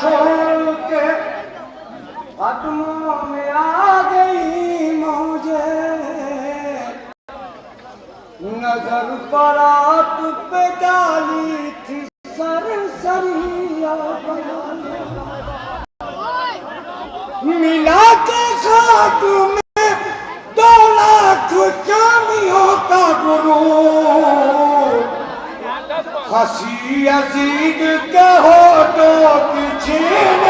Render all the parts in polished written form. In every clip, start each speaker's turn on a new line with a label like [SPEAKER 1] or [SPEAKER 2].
[SPEAKER 1] छोड़ के कदमों में आ गई मुझे, नजर परात पे डाली थी सरसरिया, मिला के खाक में 2 लाख शामियों का गुरूर, हंसी यजीद के होठों की छीन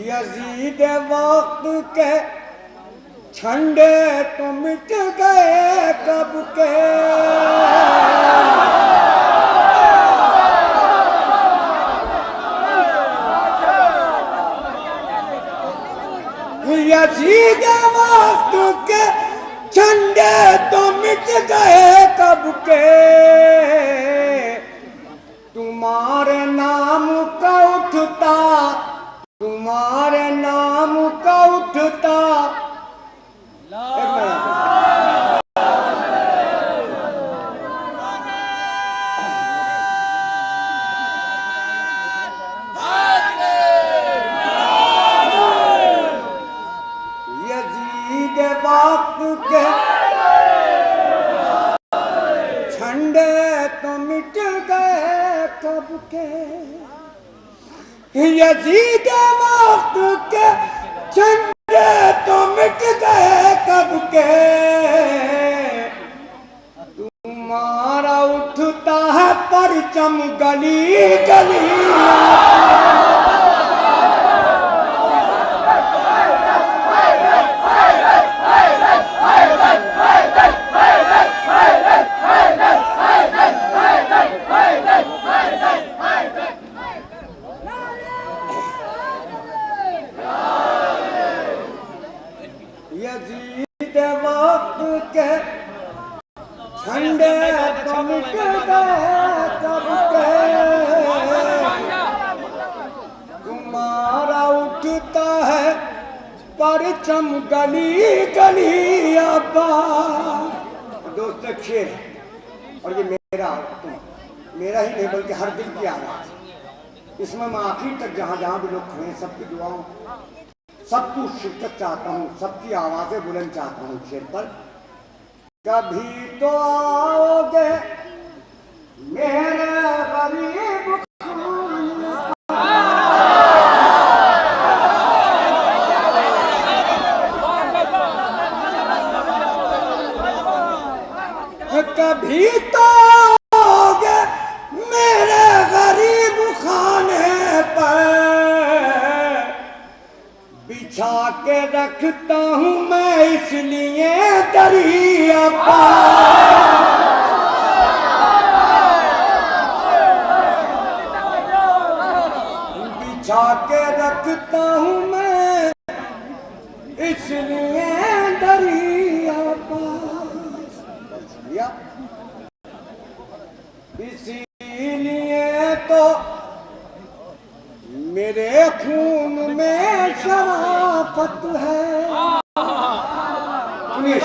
[SPEAKER 1] यजीद वक्त के झंडे तो मिट गए कब के, यजीद वक्त के झंडे तो मिट गए कब के, तुम्हारे नाम का उठता, तुम्हारे नाम का उठता यजीद वक्त के झंडे तो मिट गए कब के, यजीद वक्त के झंडे तो मिट गए कब के, तुम्हारा उठता है परचम गली गली, यजीद वक्त के झंडे तो मिट गए कब के, तुम्हारा उठता है परचम गली गली अब्बा। दोस्त शेर, और ये मेरा ही नहीं बल्कि हर दिल की आवाज, इसमें मैं आखिर तक जहाँ जहाँ भी लोग खड़े सबकी दुआओं सबकी शिरकत चाहता हूँ, सबकी आवाजें बुलंद चाहता हूँ शेर पर। कभी तो आओगे मेरे गरीब, कभी तो आओगे मेरे गरीब खाने पर, बिछा के रखता हूँ मैं इसलिए दरिया पर, बिछा के रखता हूँ मैं इसलिए दरिया पर, इसीलिए तो मेरे खून में शराफत है। सुनिए,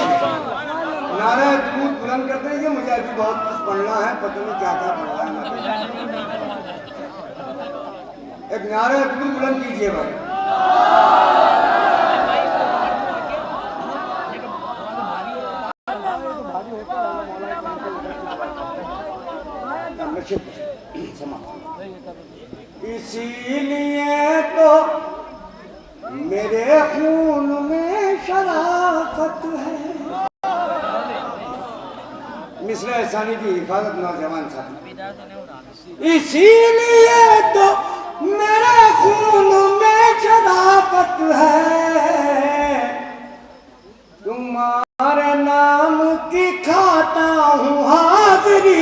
[SPEAKER 1] नारा दूध बुलंद करते हैं, ये मुझे अभी बहुत कुछ पढ़ना है, पता नहीं क्या क्या पढ़ना है। एक नारा दूध बुलंद कीजिए भाई। इसीलिए तो मेरे खून में शराफत है। मिस्र एहसानी की हिफाजत नौजवान साथी। इसीलिए तो मेरे खून में शराफत है, तुम्हारे नाम की खाता हूँ हाजिरी।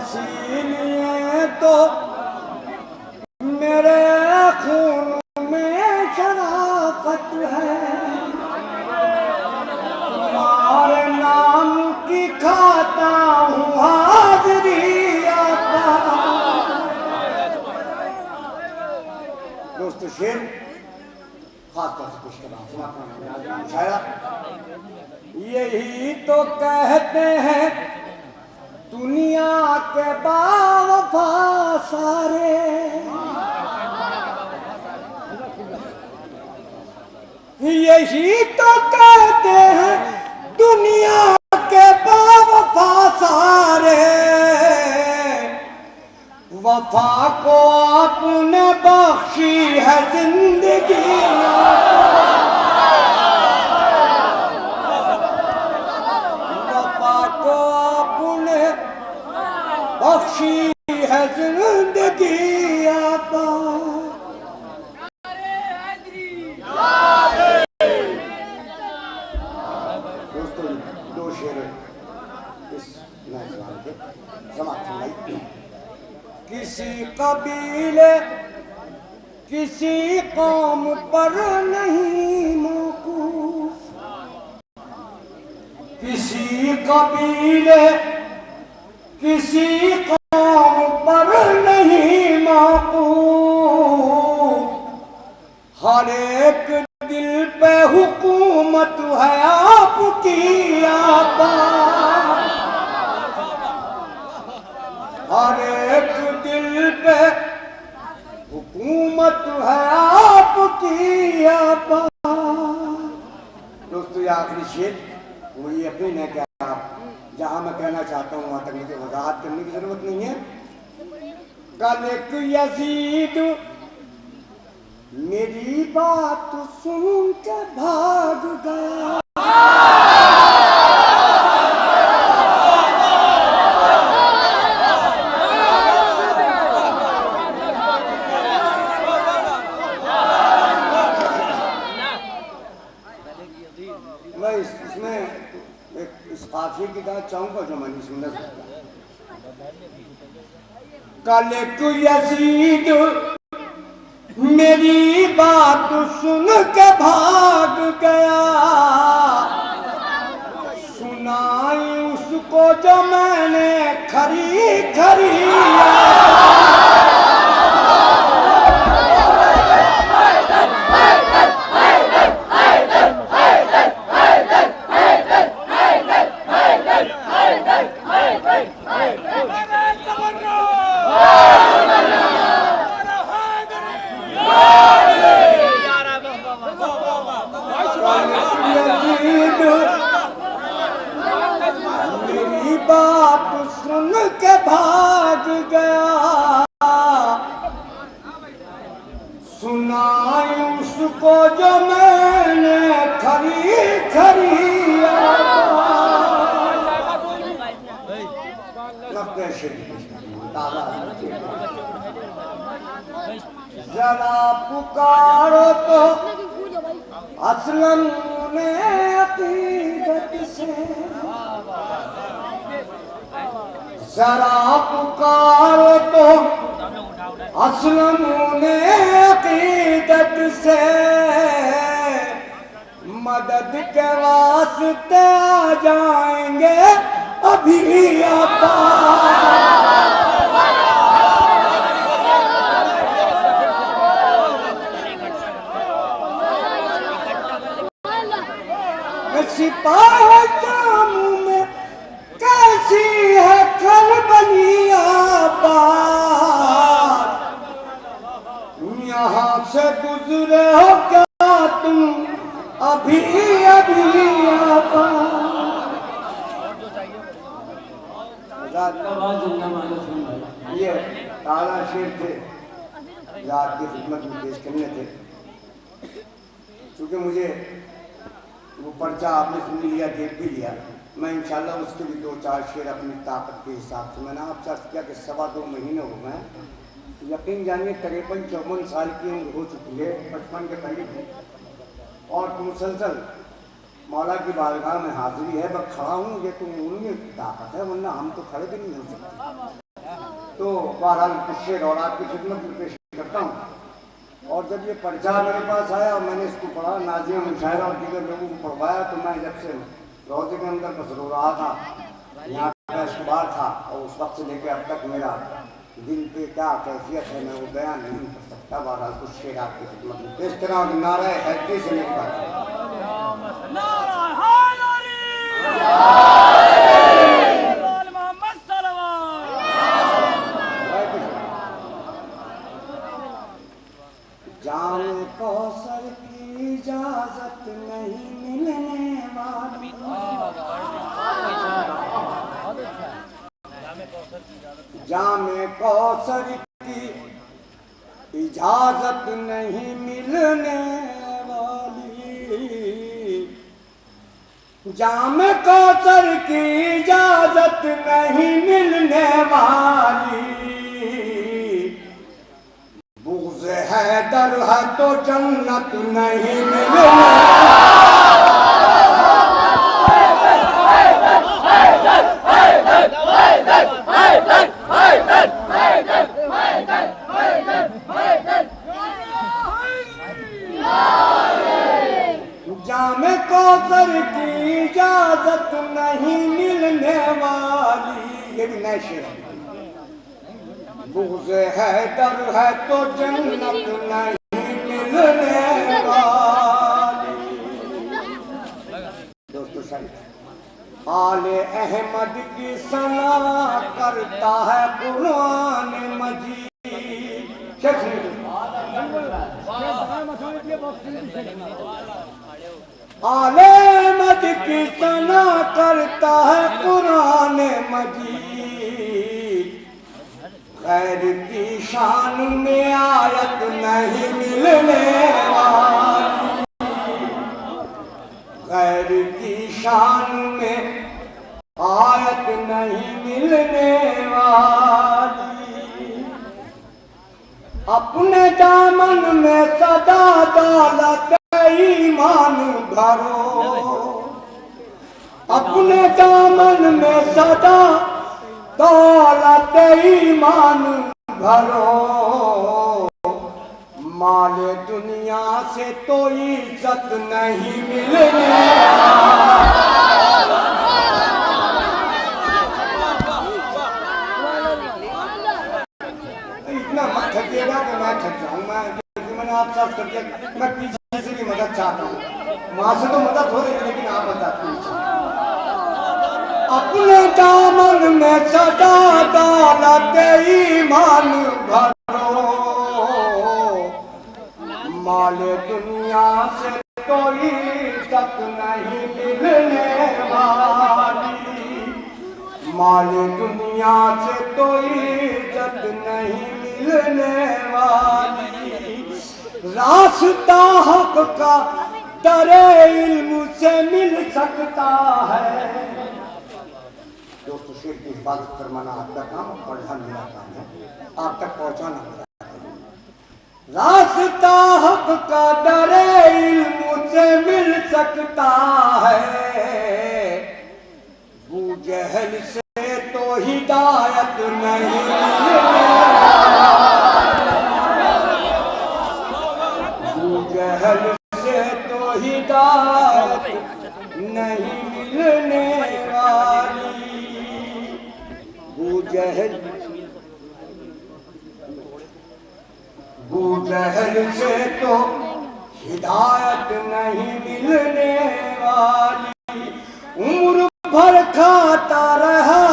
[SPEAKER 1] इसीलिए तो मेरे खून में शराफत है, तुम्हारे नाम की खाता हूँ हाजिरी। दोस्तों शेर खास तौर से कुछ शायरा यही तो कहते हैं दुनिया के बावफा सारे, यही तो कहते हैं दुनिया के बावफा सारे, वफा को आपने बख्शी है जिंदगी, वफा को आपने बख्शी है जिंदगी आपा। दोस्तों दो शेर इस नौजवान के समाप्त नहीं। किसी कबीले किसी कौम पर नहीं मौकूफ, किसी कबीले किसी कौम पर नहीं मौकूफ, हर एक दिल पे हुकूमत है आपकी आपा, हर एक दिल पे हुकूमत है आपकी आपा। दोस्तों ये आखिरी शेर वो ये यकीन है कि आप जहां मैं कहना चाहता हूं वहां तक मुझे वजाहत करने की जरूरत नहीं है। कल एक यजीद मेरी बात सुन के भाग गया, मैं इसमें एक इस काफिये की तरह चाहूंगा जो मैंने सुनना सकता। कल एक यजीद मेरी बात सुन के भाग गया, सुनाई उसको जो मैंने खरी खरी मेरी बात सुन के भाग गया, सुनाई उसको जो मैंने खरी खरी जरा पुकारो तो असलम ने अकीदत से, जरा पुकारो तो असलम ने अकीदत से, मदद के वास्ते आ जाएंगे अभी आपा। सिपाही जामू में कैसी है खलबलिया बात, यहाँ से गुजरे हो क्या तुम अभी अभी ये ताला शेर थे रात की खिदमत में पेश करने थे। क्योंकि मुझे वो पर्चा आपने सुन लिया, देख भी लिया, मैं इंशाल्लाह उसके भी 2-4 शेर अपनी ताकत के हिसाब से मैंने आपसे अर्ज किया कि 2.25 महीने हो गए, यकीन जानिए 53-54 साल की उम्र हो चुकी है, 55 के करीब है, और मुसलसल मौला की बारगाह में हाजिरी है। मैं खड़ा हूँ, ये तो उनमें ताकत है, वरना हम तो खड़े भी नहीं हो सकते। तो बहरहाल कुछ शेर और आपकी खिदमत में पेश करता हूँ। और जब ये पर्चा मेरे पास आया और मैंने इसको पढ़ा, नाज़िम मुशायरा और दीगर लोगों को पढ़वाया, तो मैं जब से रोज़े के अंदर बस रो रहा था, यहाँ का शुबार था, और उस वक्त से लेकर अब तक मेरा दिल पे क्या कैफियत है मैं वो बयान नहीं कर सकता। बहरहाल कुछ शेर आपकी खिदमत में पेश करा और नारा हैदरी से मेरी बात है। जाम कौसर की इजाजत नहीं मिलने वाली, जाम कौसर की इजाजत नहीं मिलने वाली, जाम कौसर की इजाजत नहीं मिलने वाली, बुग़्ज़ हैदर है तो जन्नत नहीं मिलने। जामे कौसर की इजाजत नहीं मिलने वाली, ये भी नए शेर है। बुग़्ज़ हैदर है तो जन्नत नहीं मिलने वाली। दोस्तों शायद आले अहमद की सना करता है कुरान मजीद। आले अहमद की सना करता है कुरान मजीद, गैर की शान में आयत नहीं मिलने वाली, गैर की शान में आयत नहीं मिलने वाली। अपने दामन में सदा दौलत ईमान भरो, अपने दामन में सदा दौलत ईमान भरो, माल दुनिया से तो इज्जत नहीं मिलने, मदद चाहता हूँ। माँ से तो मदद हो रही, लेकिन आप बताते हैं अपने दामन में सदा दौलत ईमान भरो, माले दुनिया से कोई इज्जत नहीं मिलने वाली, माले दुनिया से कोई इज्जत नहीं मिलने वाली, रास्ता हक का दरे इल्म से मिल सकता है। दोस्तों शेर की हिफाजत फरमाना आपका काम, पढ़ना मेरा काम है, आप तक पहुंचाना मेरा काम। रास्ता हक का दरे इल्म से मिल सकता है, बूजहल से तो हिदायत नहीं मिलने, बूजहल से तो हिदायत नहीं मिलने वाली, बूजहल से तो हिदायत नहीं मिलने वाली, उम्र भर खाता रहा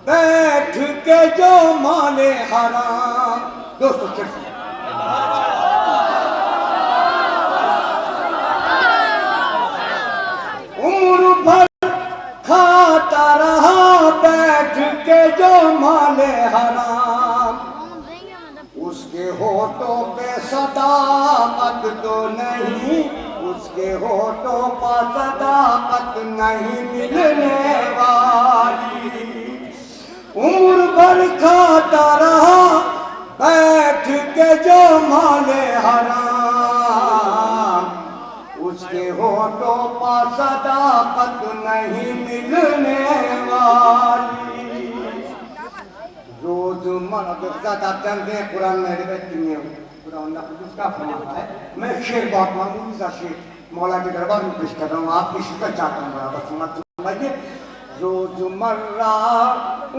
[SPEAKER 1] बैठ के जो माले हराम। दोस्तों उम्र भर खाता रहा बैठ के जो माले हराम, उसके होठों पे सदाकत तो नहीं, उसके होठों पर सदाकत नहीं मिलने वाली, उम्र भर खाता रहा बैठ के जो माले हराम, उसके होठों पर सदाकत नहीं मिलने वाली। रोजमर्रा ज़्यादा चलते हैं कुरान में कुरान का फरमाता है। मैं शेर बहुत मामूली सा शेर मौला के दरबार में पेश कर रहा हूँ, आपकी शिकत चाहता हूँ, बराबर समझिए। रोजमर्रा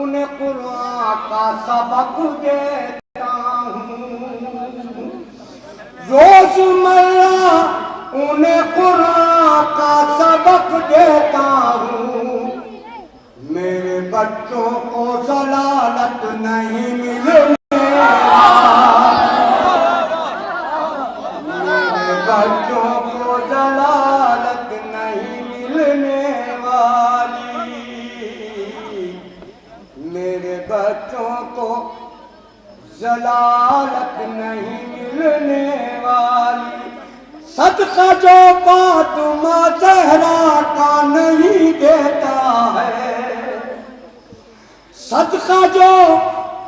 [SPEAKER 1] उन्हें कुरान का सबक देता हूँ, रोजमर्रा उन्हें कुरान का सबक देता हूँ, मेरे बच्चों को जलालत नहीं मिलने वाली, मेरे बच्चों को जलालत नहीं मिलने वाली, मेरे बच्चों को जलालत नहीं मिलने वाली, सदका जो फातिमा ज़हरा का नहीं देता है, सदका जो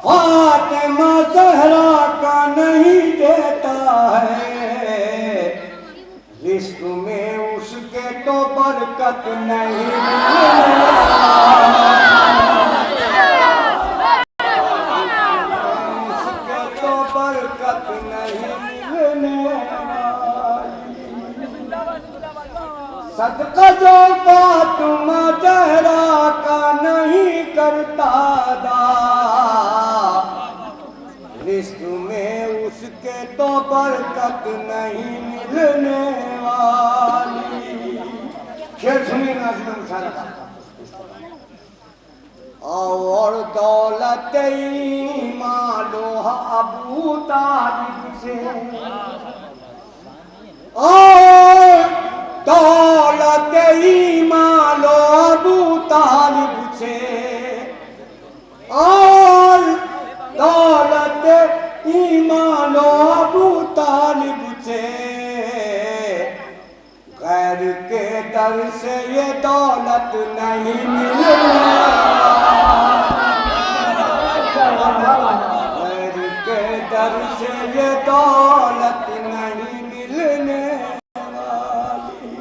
[SPEAKER 1] फातिमा ज़हरा का नहीं देता है, रिस्क में उसके तो बरकत नहीं मिलने वाली, उसके तो बरकत नहीं मिलने वाली, सदका जो फातिमा ज़हरा का नहीं करता दा, रिस्क में उसके तो बरकत नहीं मिलने वाली। शेर सुनिए नाज़रीन मुशारका। और दौलत मालो अबू तालिब से, और दौलत मालो अबू तालिब से, और दौलत मालो अबू तालिब से, गैर के दर से ये दौलत नहीं मिलने, गैर के दर से ये दौलत नहीं मिलने वाली,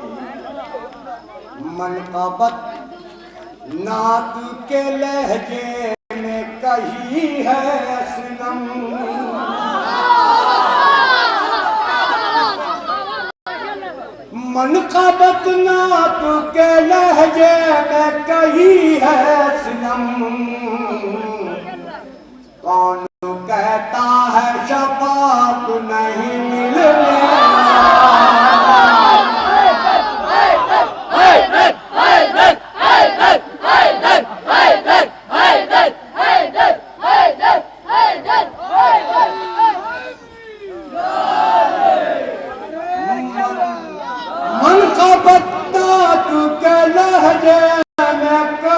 [SPEAKER 1] मनक़बत नात के लहजे में कही है असलम, मनक़बत नात के लहजे में कही है असलम, कौन कहता है शफाअत नहीं मिलने वाली,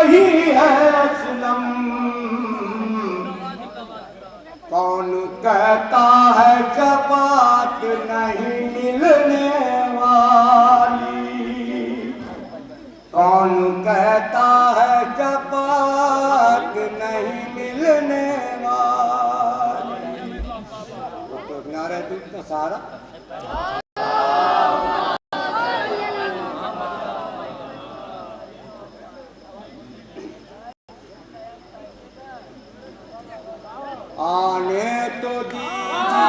[SPEAKER 1] रही है सनम, कौन कहता है जबात नहीं मिलने वाली, कौन कहता है जबात नहीं मिलने वाली। तो नारा दूध का सहारा आने तो दीजिए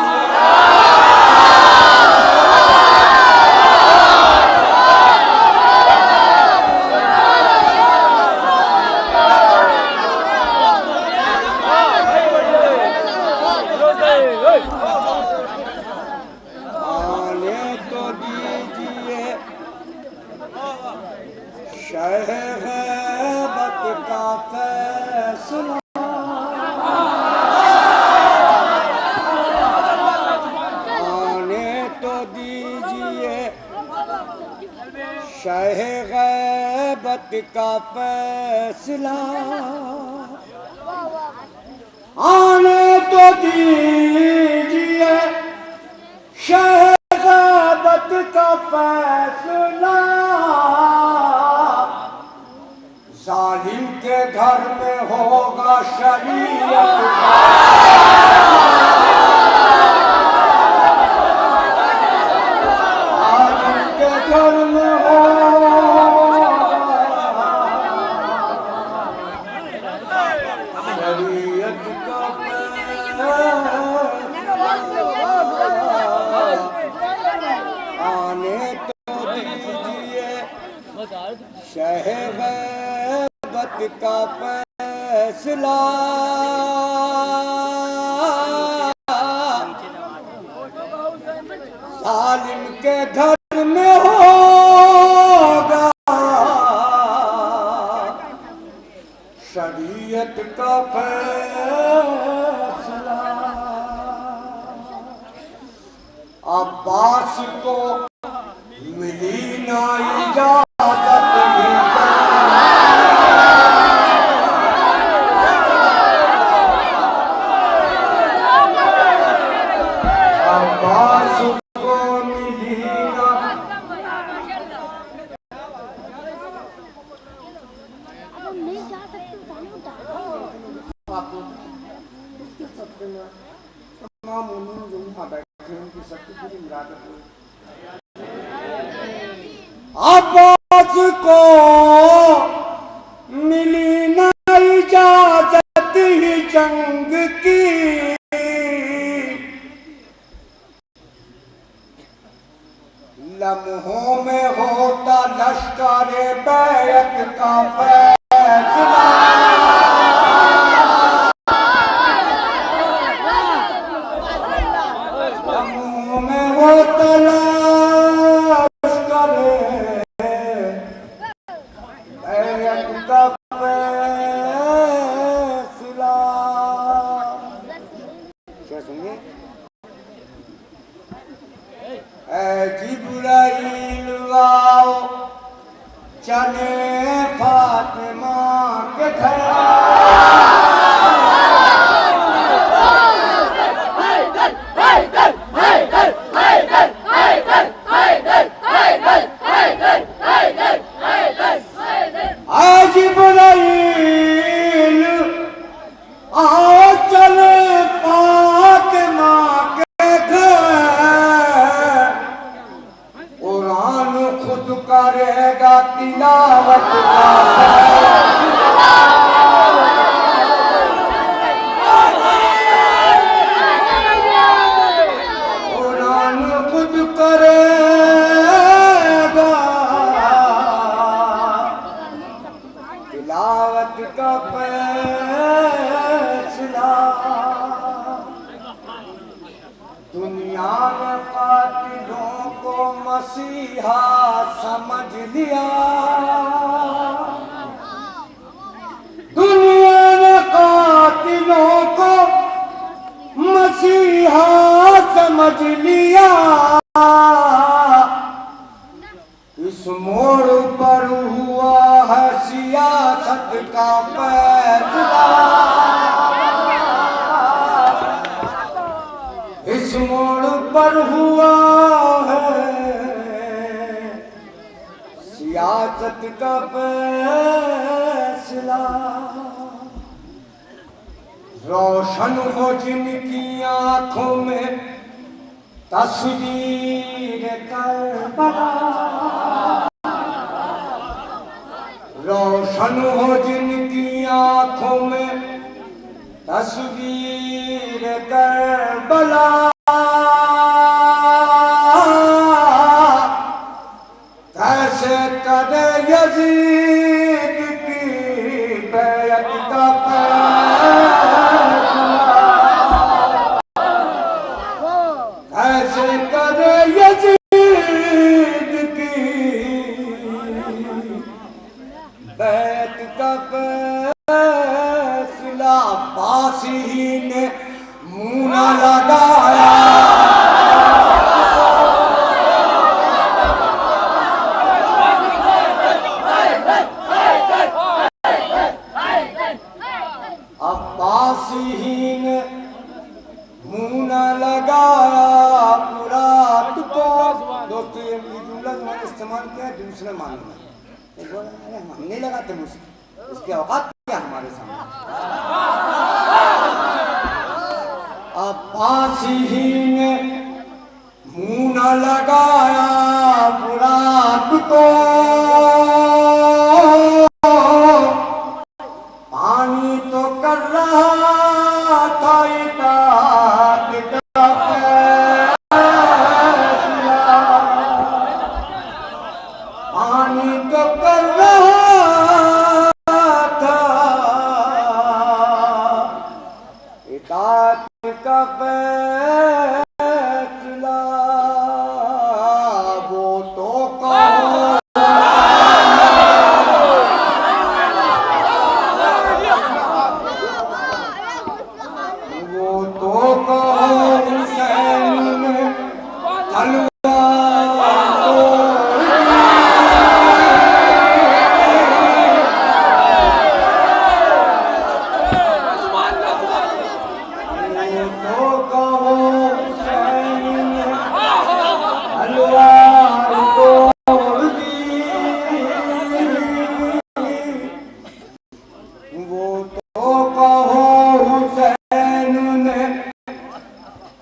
[SPEAKER 1] शहबत का फैसला, शहबत का फैसला, आने तो दीजिए शहबत का फैसला, जालिम के घर में होगा शरीयत का, जालिम के घर में शरीयत का आने तो दीजिए शहबत का फैसला, जालिम के घर में होगा शरीयत का फैसला। अब्बास को मिली ना इजाजत, अब्बास को मिली ना अब्बास को मिली न इजाजत ही जंग की, लम्हों में होता लश्कर बैत का फैसला, लम्हों में होता लश्कर बैत का फैसला। क्या सुनिए, जिब्राइल आओ चले फातिमा के घर, जिब्राइल आओ चले फातिमा के घर, कुरान खुद करेगा तिलावत का, कुरान खुद करेगा तिलावत का फैसला। दुनिया में कातिलों को मसीहा समझ लिया, दुनिया ने कातिलों को मसीहा समझ लिया, इस मोड़ पर हुआ है सियासत सियासत का फैसला इस मोड़ पर हुआ है, सियासत का फैसला। रोशन हो जिनकी आंखों में तस्वीर करबला, रोशन हो जिनकी आंखों में तस्वीर करबला। कैसे करे यजीद की बैत का फैसला, कैसे करे यजीद की बैत का फैसला। अब्बासी ने मुंह न लगाया, अब्बासी ने मुंह न लगाया कुरात को। दोस्तों ये जुमला मैंने इस्तेमाल किया दूसरे मानों में, अरे हम नहीं लगाते मुझसे, इसकी औकात क्या हमारे सामने। अब्बासी ने मुंह न लगाया कुरात को, पानी तो कर रहा था इताअत का फैसला, पानी तो कर रहा था इताअत का फैसला। वो तो कहो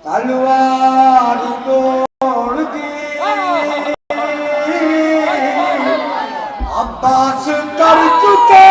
[SPEAKER 1] तलवार तोड़ दी, अब्बास कर चुके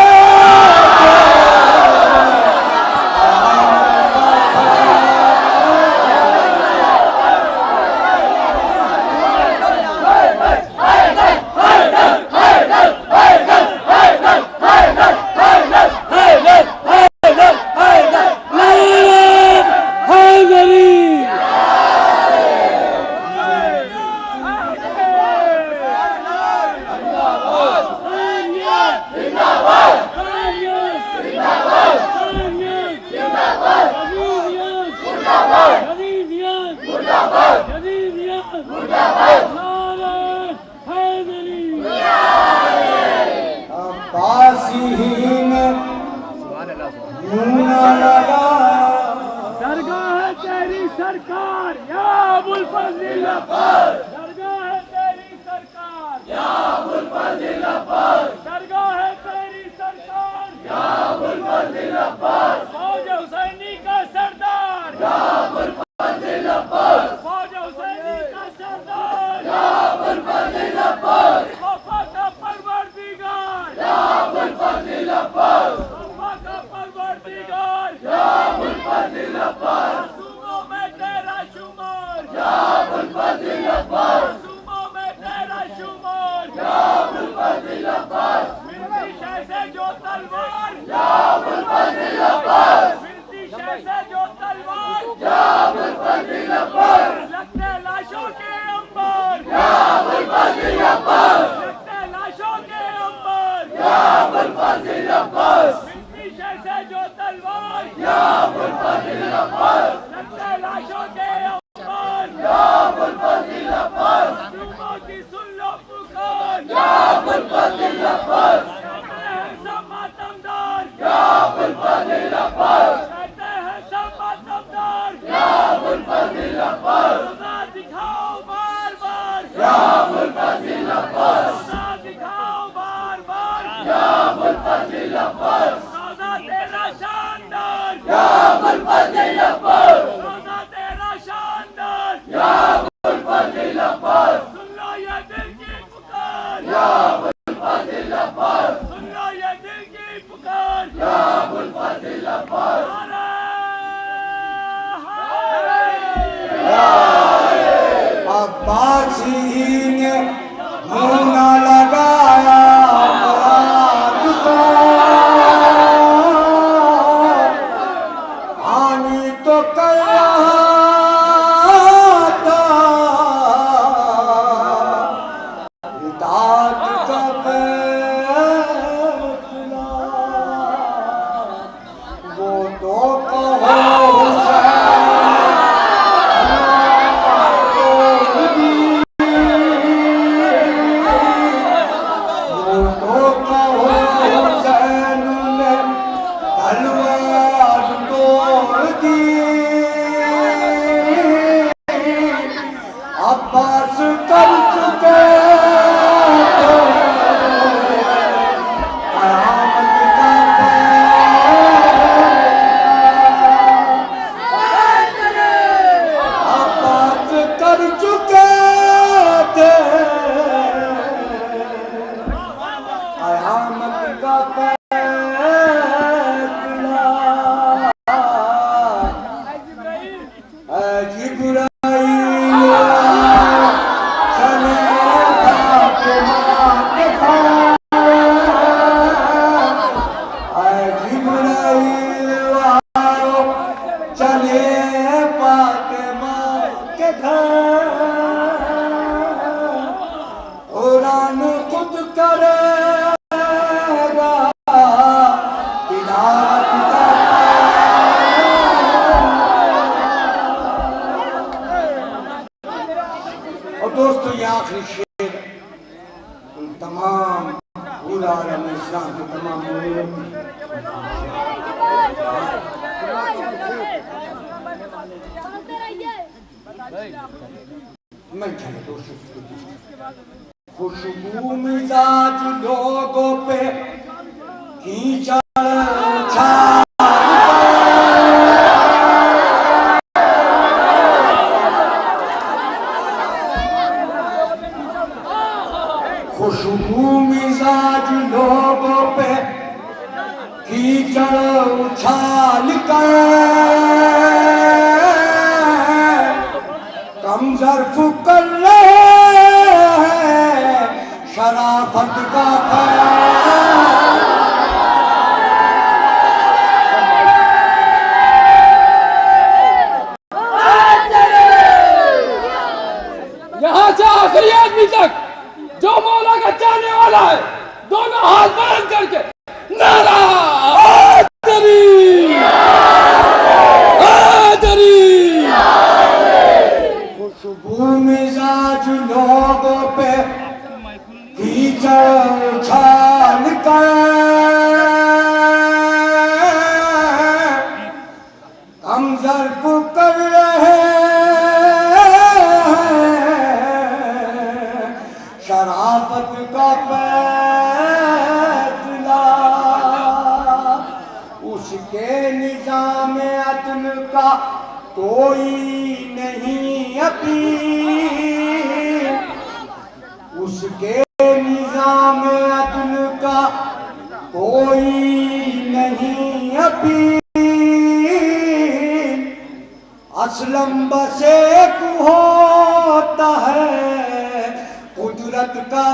[SPEAKER 2] दरगाह है तेरी सरकार या अबुल फजल अब्बास, दरगाह है तेरी सरकार या अबुल फजल अब्बास, दरगाह है तेरी सरकार या अबुल फजल अब्बास, फौज हुसैनी का सरदार या अबुल फजल अब्बास, फौज हुसैनी का सरदार या अबुल फजल अब्बास, वफा का परवरदिगार या अबुल फजल अब्बास, वफा का परवरदिगार या अबुल फजल अब्बास, मासूमों में तेरा शुमार या अबुल फजल अब्बास, मासूमों में तेरा शुमार या अबुल फजल अब्बास, मिलती शह से जो तलवार या अबुल फजल अब्बास, मिलती शह से जो तलवार या अबुल फजल अब्बास, लगते लाशों के अंबर या अबुल फजल अब्बास, लगते लाशों के अंबर या अबुल फजल अब्बास, मिलती शह से जो तलवार या अबुल फजल अब्बास, लगते लाशों के अंबर या अबुल फजल अब्बास, मासूमों की सुन लो पुकार या अबुल फजल अब्बास, मातम कहते हैं सब मातमदार या मुल्क दिखाओ बार बार या मुल्क दिखाओ बार बार या मुल्क सौदा तेरा शानदार या मुल्क सौदा तेरा शानदार या मुल्क सुन लो ये दिल की पुकार या मुल्क सुन लो ये दिल की पुकार या मुल्क
[SPEAKER 1] अब्बासी ने मुँह न लगाया मुराद को, आनी तो कर रहा था इताअत का फैसला, वो तो कहो अब्बास कर चुके कयामत का अब्बास कर चुके थे कयामत का फैसला। जिब्राइल चले फातिमा के घर, कुरान खुद करेगा तिलावत का। और दोस्तों ये आखिरी शेर उन तमाम पूरा आलम इस्लाम के तमाम खुशबू मिजाज लोगों पे कीचड़ छा, खुशबू मिजाज लोगों पे कीचड़ उछाल कर कमजोर कर रहे हैं शराफत का
[SPEAKER 2] यहाँ से आखिरी आदमी तक जो मौला का चाहने वाला है दोनों हाथ बुलंद करके नारा हैदरी हैदरी।
[SPEAKER 1] खुशबू मिजाज लोगों पे कीचड़ उछाल कर कमजोर कर रहे शराफत का फैसला। उसके निजाम अदल का कोई नहीं अपील, उसके निजाम अदल का कोई नहीं अपील। असलम बसे होता है कुदरत का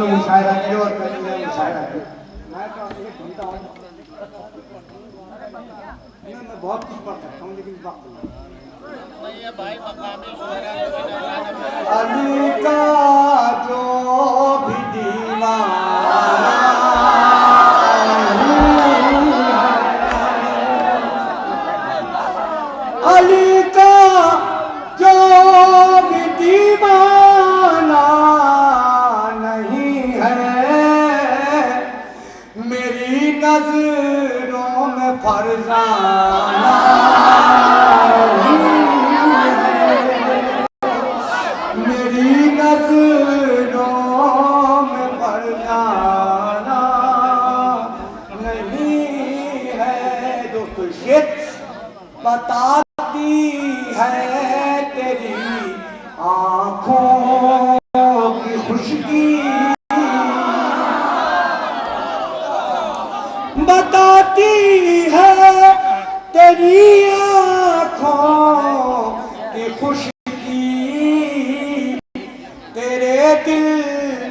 [SPEAKER 1] मुशायरा की और मुशायरा की मैं बहुत कुछ पढ़ सकता हूँ लेकिन वक्त नहीं। अली का जो भी दीवाना अली का जो भी दीवाना नहीं है, मेरी नजरों में फरजाना मेरी नजरों में फरजाना नहीं है। दोस्तों ये बताती है तेरी आंखों की खुशकी, बताती है तेरी आंखों की खुशकी, तेरे दिल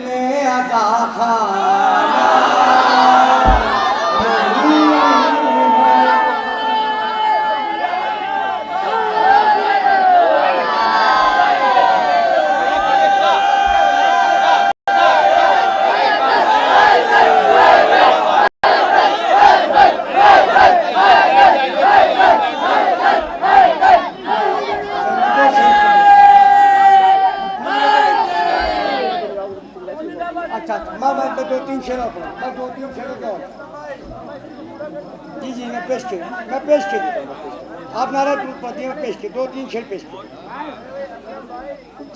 [SPEAKER 1] में अता खाना नहीं है। अच्छा मैं दो तीन शेरों पर मैं दो तीन शेरों के और जी मैं पेश के देता हूँ। आप नाराज पढ़ती हैं, पेश के दो तीन शेर पेश के।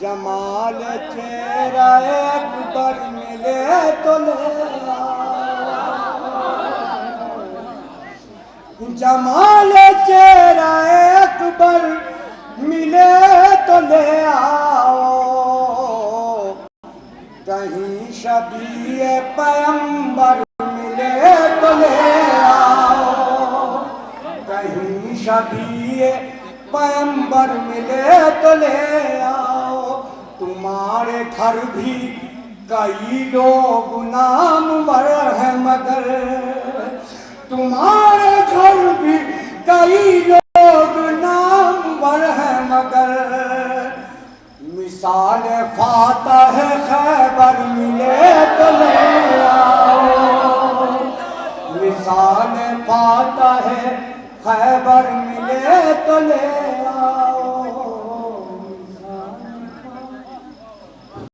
[SPEAKER 1] जमाल चेहरा अकबर मिले तो ले जमाल चेहरा अकबर मिले तो ले आओ, कहीं शबीए पैगंबर मिले तो ले आओ, कहीं शबीए पैगंबर मिले तो ले आओ। तुम्हारे घर भी कई लोग नामवर हैं मगर, तुम्हारे घर भी कई लोग नामवर हैं मगर, मिसाल फातह खैबर मिले तो ले आओ, मिसाल फातह खैबर मिले तो ले